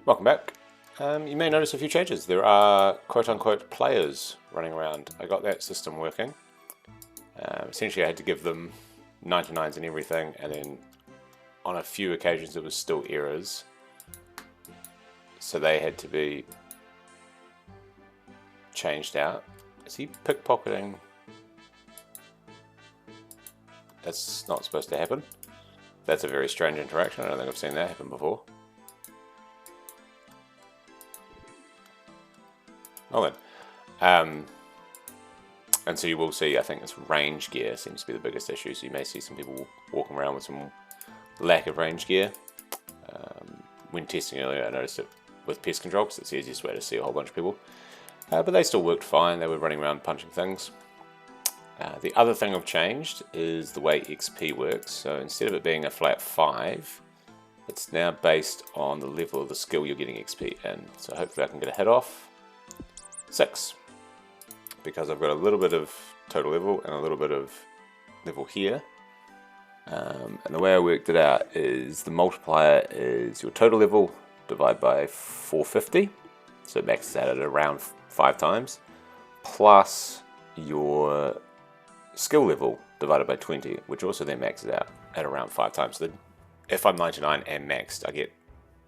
Welcome back. You may notice a few changes. There are quote-unquote players running around. I got that system working. Essentially I had to give them 99s and everything, and then on a few occasions it was still errors. So they had to be changed out. Is he pickpocketing? That's not supposed to happen. That's a very strange interaction. I don't think I've seen that happen before. Oh then. And so you will see, I think this range gear seems to be the biggest issue. So you may see some people walking around with some lack of range gear. When testing earlier, I noticed it with pest control because it's the easiest way to see a whole bunch of people. But they still worked fine. They were running around punching things. The other thing I've changed is the way XP works. So instead of it being a flat 5, it's now based on the level of the skill you're getting XP in. So hopefully I can get a hit off. 6. Because I've got a little bit of total level and a little bit of level here. And the way I worked it out is the multiplier is your total level divided by 450. So it maxes out at around 5 times. Plus your skill level divided by 20, which also then maxes out at around 5 times. So if I'm 99 and maxed, I get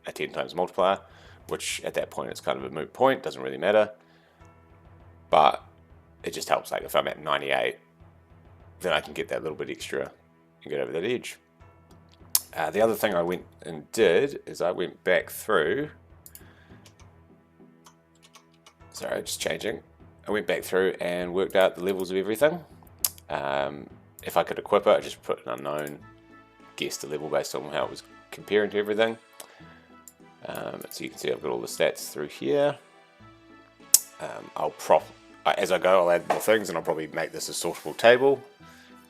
a 10 times multiplier, which at that point it's kind of a moot point, doesn't really matter. But it just helps, like if I'm at 98, then I can get that little bit extra and get over that edge. The other thing I went and did is I went back through. Sorry, just changing. I went back through and worked out the levels of everything. If I could equip it, I just put an unknown, guess the level based on how it was comparing to everything. So you can see I've got all the stats through here. As I go, I'll add more things, and I'll probably make this a sortable table,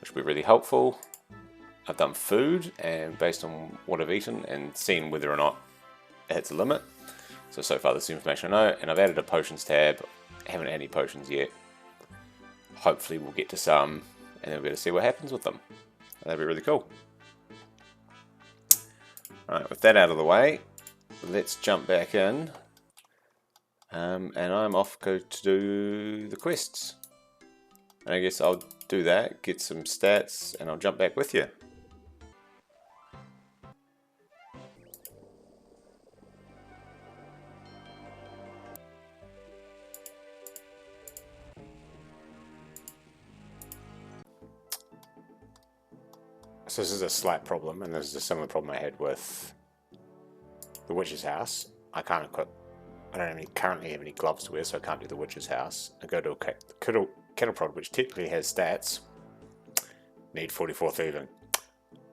which will be really helpful. I've done food, and based on what I've eaten and seen whether or not it hits a limit. So far this is information I know, and I've added a potions tab. I haven't had any potions yet. Hopefully we'll get to some, and then we'll be able to see what happens with them. That'd be really cool. Alright, with that out of the way, let's jump back in. And I'm off to do the quests. And I guess I'll do that, get some stats, and I'll jump back with you. So this is a slight problem, and this is a similar problem I had with the witch's house. I can't equip. I don't currently have any gloves to wear, so I can't do the witch's house. I go to a kettle prod, which technically has stats. Need 44 thieving.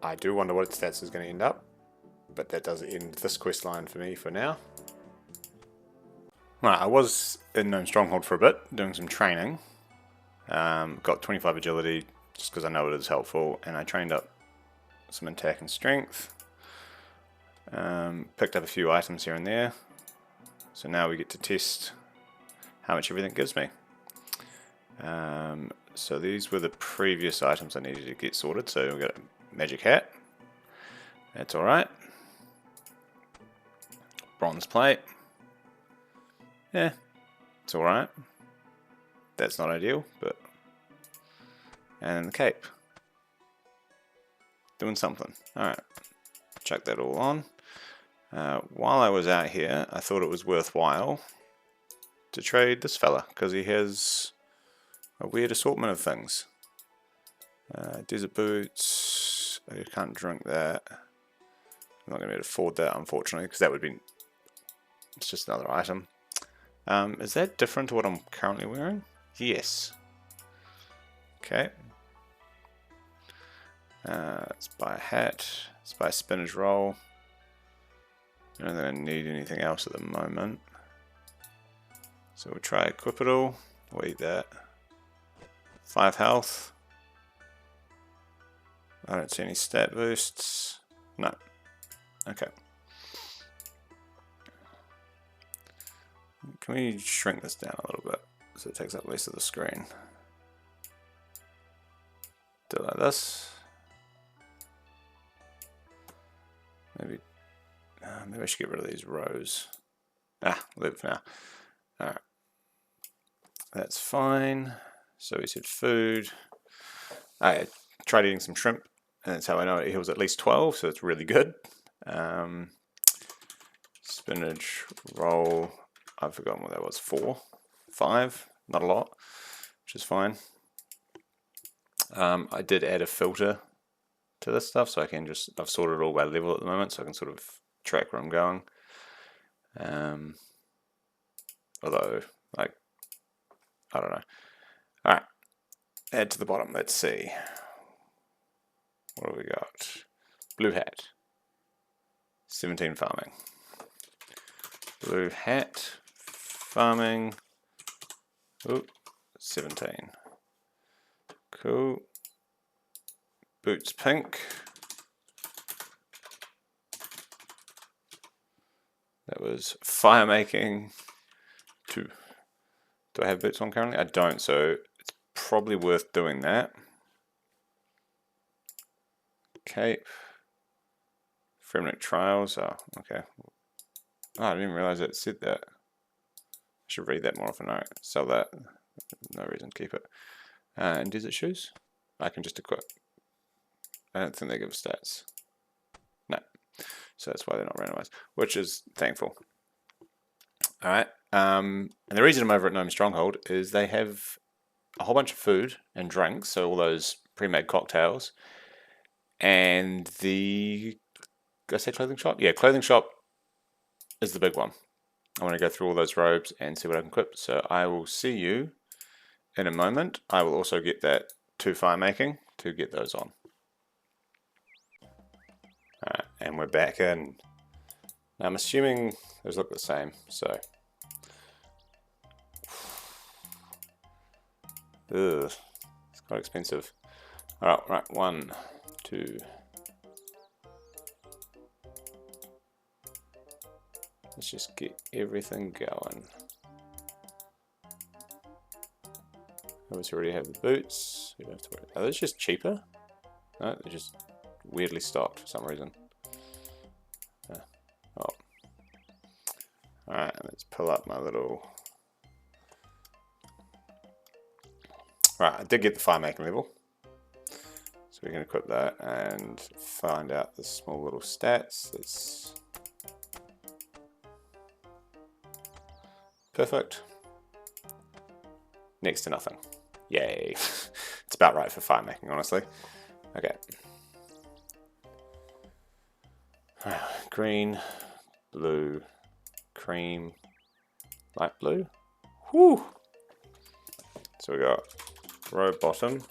I do wonder what its stats is going to end up, but that does end this quest line for me for now. Right, I was in Gnome Stronghold for a bit, doing some training. Got 25 agility, just because I know it is helpful, and I trained up some attack and strength. Picked up a few items here and there. So now we get to test how much everything gives me. So these were the previous items I needed to get sorted. So we've got a magic hat. That's alright. Bronze plate. Yeah, it's alright. That's not ideal, but... And the cape. Doing something. Alright. Chuck that all on. While I was out here, I thought it was worthwhile to trade this fella, because he has a weird assortment of things. Desert boots, I can't drink that. I'm not going to be able to afford that, unfortunately, because that would be, it's just another item. Is that different to what I'm currently wearing? Yes. Okay. Let's buy a hat, let's buy a spinach roll. I don't think I need anything else at the moment. So we'll try equip it all. We'll eat that. 5 health. I don't see any stat boosts. No. Okay. Can we shrink this down a little bit so it takes up less of the screen? Do it like this. Maybe I should get rid of these rows. live now. Alright. That's fine. So we said food. I tried eating some shrimp, and that's how I know it heals at least 12, so it's really good. Spinach roll, I've forgotten what that was, 4, 5, not a lot, which is fine. I did add a filter to this stuff, so I can just, I've sorted it all by level at the moment, so I can sort of track where I'm going. Although, like, I don't know. Alright, add to the bottom, let's see. What have we got? Blue hat. 17 farming. Blue hat, farming. Ooh, 17. Cool. Boots pink. That was fire making. 2. Do I have boots on currently? I don't, so it's probably worth doing that. Cape. Fremnic trials. Oh, okay. Oh, I didn't realize it said that. I should read that more often. Alright, sell that. No reason to keep it. And desert shoes? I can just equip. I don't think they give stats. No. So that's why they're not randomized, which is thankful. Alright. And the reason I'm over at Gnome Stronghold is they have a whole bunch of food and drinks, so all those pre-made cocktails. And the, did I say clothing shop? Yeah, clothing shop is the big one. I want to go through all those robes and see what I can equip. So I will see you in a moment. I will also get that 2 fire making to get those on. Alright, and we're back in. Now I'm assuming those look the same, so. Ugh, it's quite expensive. Alright, right, 1, 2. Let's just get everything going. Obviously already have the boots. We don't have to worry. Are those just cheaper? No, they're just weirdly stocked for some reason. Oh. Alright, let's pull up my little... Right, I did get the fire making level. So we can equip that and find out the small little stats. That's perfect. Next to nothing. Yay. It's about right for fire making, honestly. Okay. Green, blue, cream, light blue. Whew. So we got row bottom.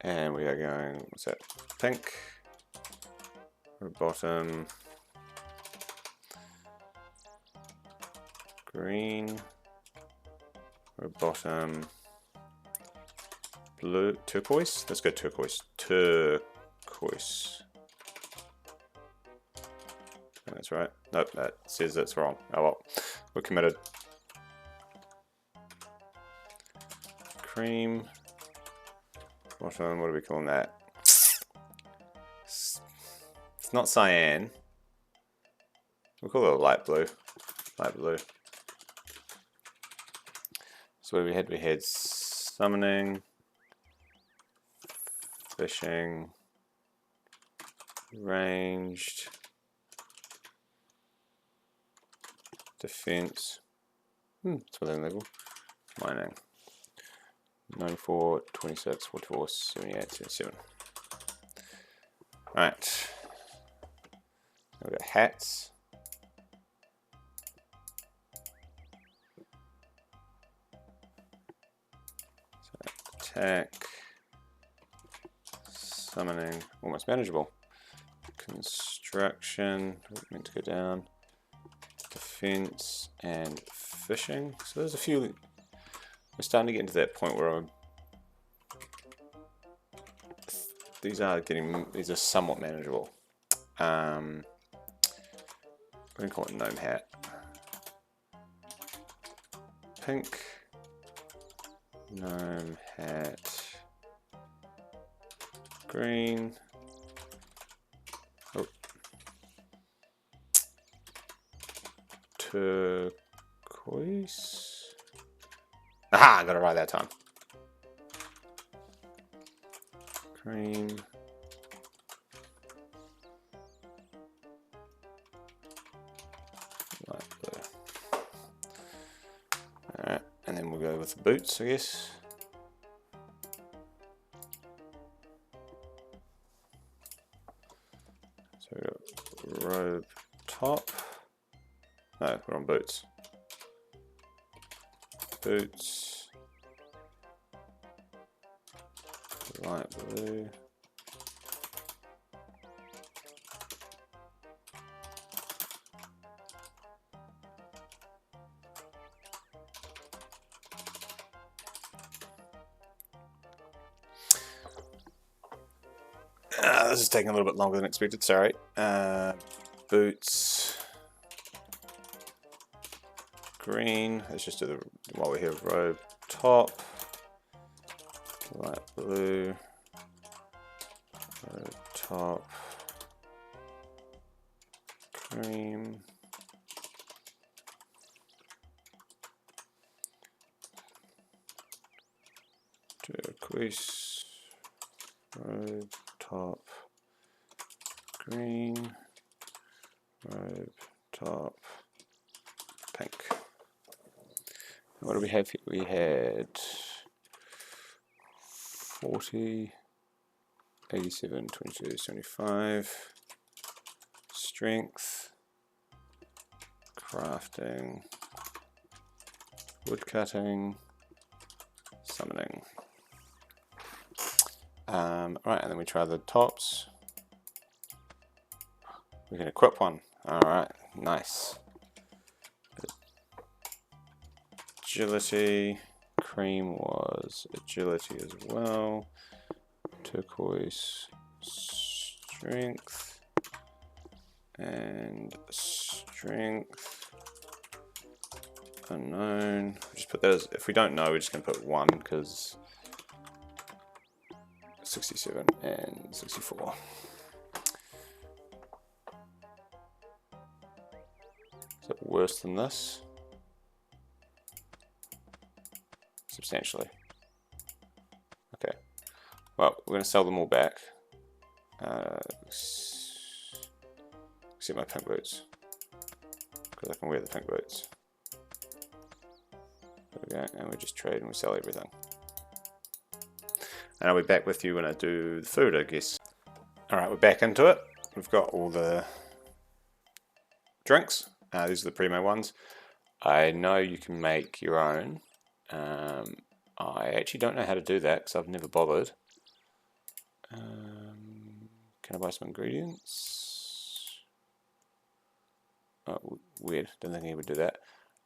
And we are going, what's that? Pink. Row bottom. Green. Row bottom. Blue, turquoise. Let's go turquoise. Turquoise. That's right. Nope, that says that's wrong. Oh well, we're committed. Cream. Bottom, what are we calling that? It's not cyan. We'll call it a light blue. Light blue. So what we had? We had summoning, fishing, ranged, defense. It's within level. Mining. 94, 26, 44, 78, 77. Alright. We've got hats. So attack. Summoning. Almost manageable. Construction. Meant to go down. Defense and fishing. So there's a few. We're starting to get into that point where these are somewhat manageable. We're gonna call it gnome hat. Pink. Gnome hat. Green. Oh. turquoise. Aha, I got it right that time. Cream. Light blue. Alright, and then we'll go with the boots, I guess. So we've got robe top. No, we're on boots. Boots. Light blue. This is taking a little bit longer than expected, sorry. Boots. Green. Let's just do the, while we're here, robe top. Light blue. Robe top. Cream. Turquoise. Robe top. Green. Robe top. Pink. What do we have here? We had 40, 87, 22, 75, strength, crafting, woodcutting, summoning. Right, and then we try the tops. We can equip one. Alright, nice. Agility. Cream was agility as well. Turquoise, strength, and strength. Unknown. Just put that as, if we don't know, we're just going to put 1 because 67 and 64. Is it worse than this? Substantially. Okay. Well, we're going to sell them all back. Except my pink boots. Because I can wear the pink boots. There we go. And we just trade and we sell everything. And I'll be back with you when I do the food, I guess. Alright, we're back into it. We've got all the drinks. These are the primo ones. I know you can make your own. I actually don't know how to do that because I've never bothered. Can I buy some ingredients? Oh, weird. Don't think he would do that.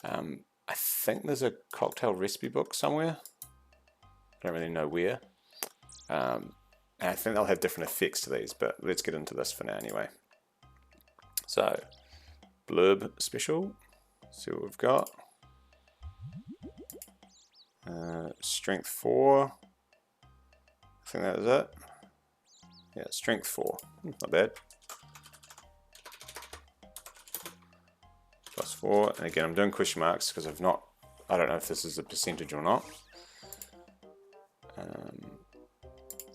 I think there's a cocktail recipe book somewhere. I don't really know where. And I think they'll have different effects to these, but let's get into this for now anyway. So, blurb special. See what we've got. Strength 4. I think that is it. Yeah, strength 4. Not bad. Plus 4. And again, I'm doing question marks because I don't know if this is a percentage or not.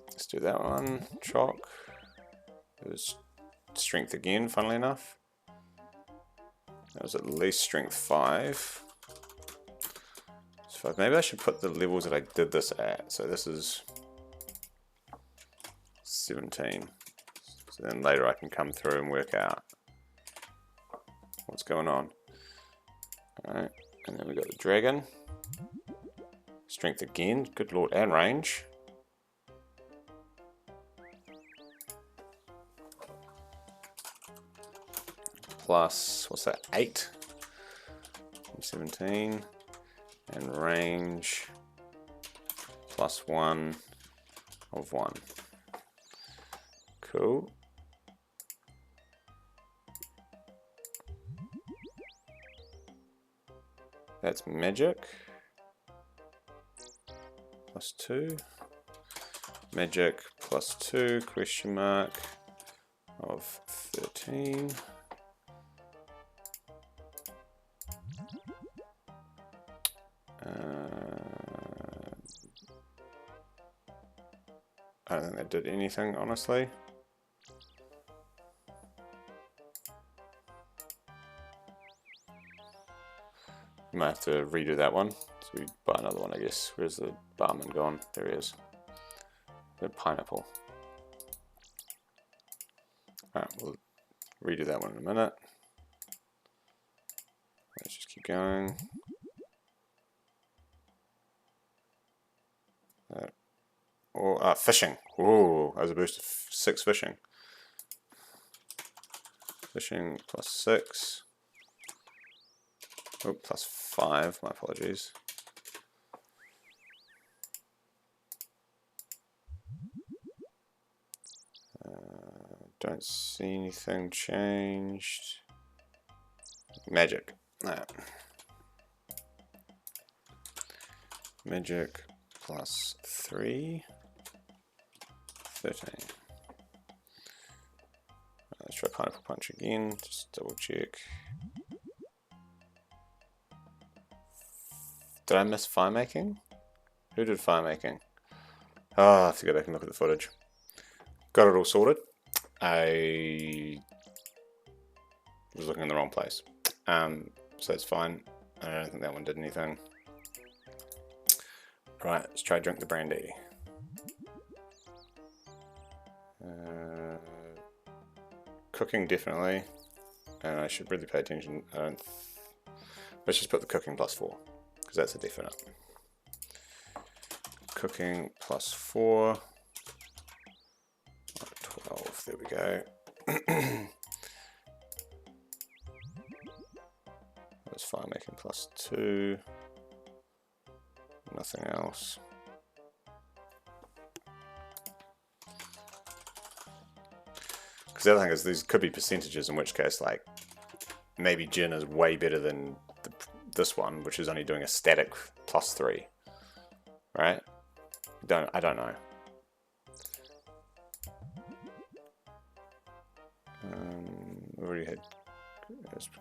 Let's do that one. Chalk. It was strength again, funnily enough. That was at least strength 5. So maybe I should put the levels that I did this at. So this is 17. So then later I can come through and work out what's going on. Alright, and then we got the dragon. Strength again, good lord, and range. Plus, what's that, 8? 17. And range plus 1 of 1. Cool. That's magic. Plus 2. Magic plus 2, question mark, of 13. I don't think that did anything, honestly. You might have to redo that one. So we buy another one, I guess. Where's the barman gone? There he is. The pineapple. Alright, we'll redo that one in a minute. Let's just keep going. Fishing. Ooh, that was a boost of 6 fishing. Fishing plus 6. Oh, plus 5, my apologies. Don't see anything changed. Magic. No. Magic plus 3. 13. Let's try Pineapple Punch again, just double check. Did I miss fire making? Who did fire making? Oh, I have to go back and look at the footage. Got it all sorted. I was looking in the wrong place. So that's fine. I don't think that one did anything. Right, let's try drink the brandy. Cooking definitely, and I should really pay attention. Let's just put the cooking plus 4, because that's a definite. Cooking plus 4. 12, there we go. That's fire making plus 2. Nothing else. Because the other thing is, these could be percentages, in which case, like, maybe gin is way better than this one, which is only doing a static plus 3. Right? I don't know. We already had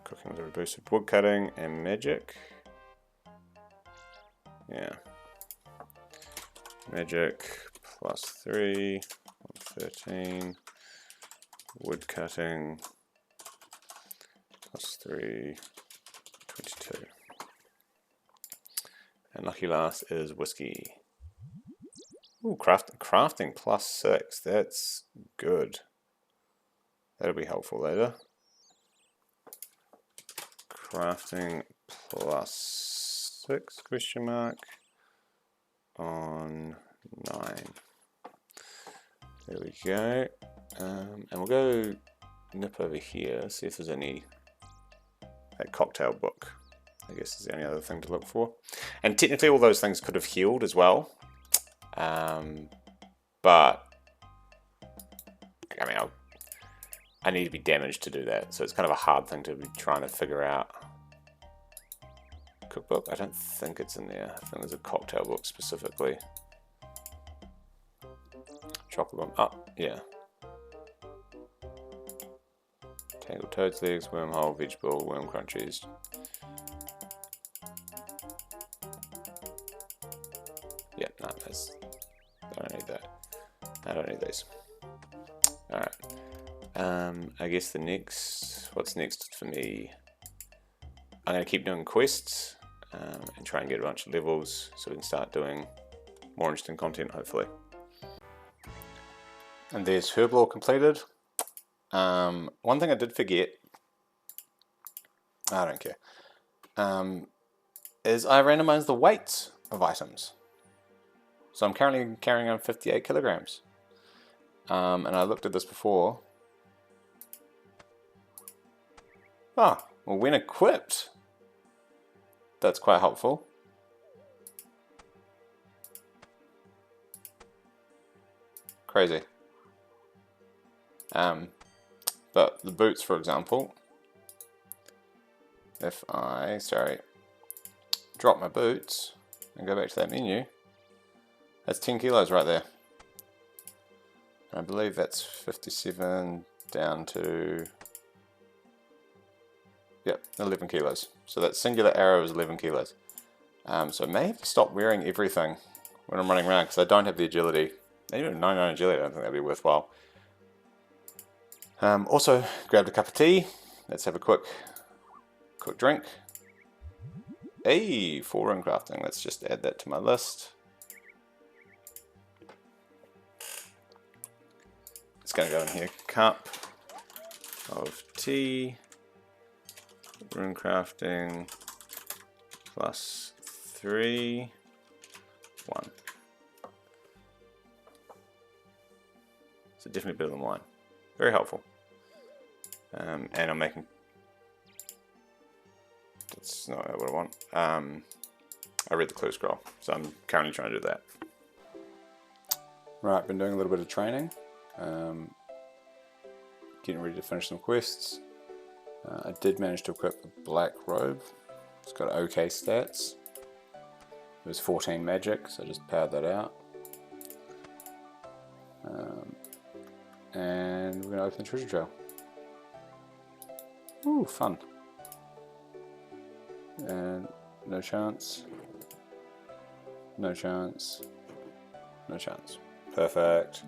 cooking with a boosted wood cutting and magic. Yeah. Magic plus 3, 13. Wood cutting plus 3, 22. And lucky last is whiskey. Ooh, crafting plus 6. That's good. That'll be helpful later. Crafting plus 6 question mark on 9. There we go. And we'll go nip over here, see if there's any. That cocktail book, I guess, is the only other thing to look for. And technically all those things could have healed as well. But I mean, I need to be damaged to do that, so it's kind of a hard thing to be trying to figure out. Cookbook? I don't think it's in there. I think there's a cocktail book specifically. Chocolate bomb. Oh, yeah. Tangled toad's legs, wormhole, vegetable, worm crunchies. Yeah, no, I don't need that. I don't need these. Alright. I guess what's next for me? I'm going to keep doing quests and try and get a bunch of levels so we can start doing more interesting content, hopefully. And there's Herblore completed. One thing I did forget, I don't care, is I randomized the weights of items. So I'm currently carrying on 58 kilograms. And I looked at this before. Ah, well, when equipped, that's quite helpful. Crazy. But the boots, for example, if I, drop my boots and go back to that menu, that's 10 kilos right there. And I believe that's 57 down to, yep, 11 kilos. So that singular arrow is 11 kilos. So I may have to stop wearing everything when I'm running around because I don't have the agility Even 99 jelly, I don't think that'd be worthwhile. Also, grabbed a cup of tea. Let's have a quick drink. Hey, 4 rune crafting. Let's just add that to my list. It's going to go in here. Cup of tea, rune crafting, +3, 1. So definitely better than wine. Very helpful. And I'm making... That's not what I want. I read the clue scroll, so I'm currently trying to do that. Right, been doing a little bit of training. Getting ready to finish some quests. I did manage to equip the black robe. It's got okay stats. It was 14 magic, so I just powered that out. And we're going to open the treasure trail. Ooh, fun. And no chance. No chance. No chance. Perfect.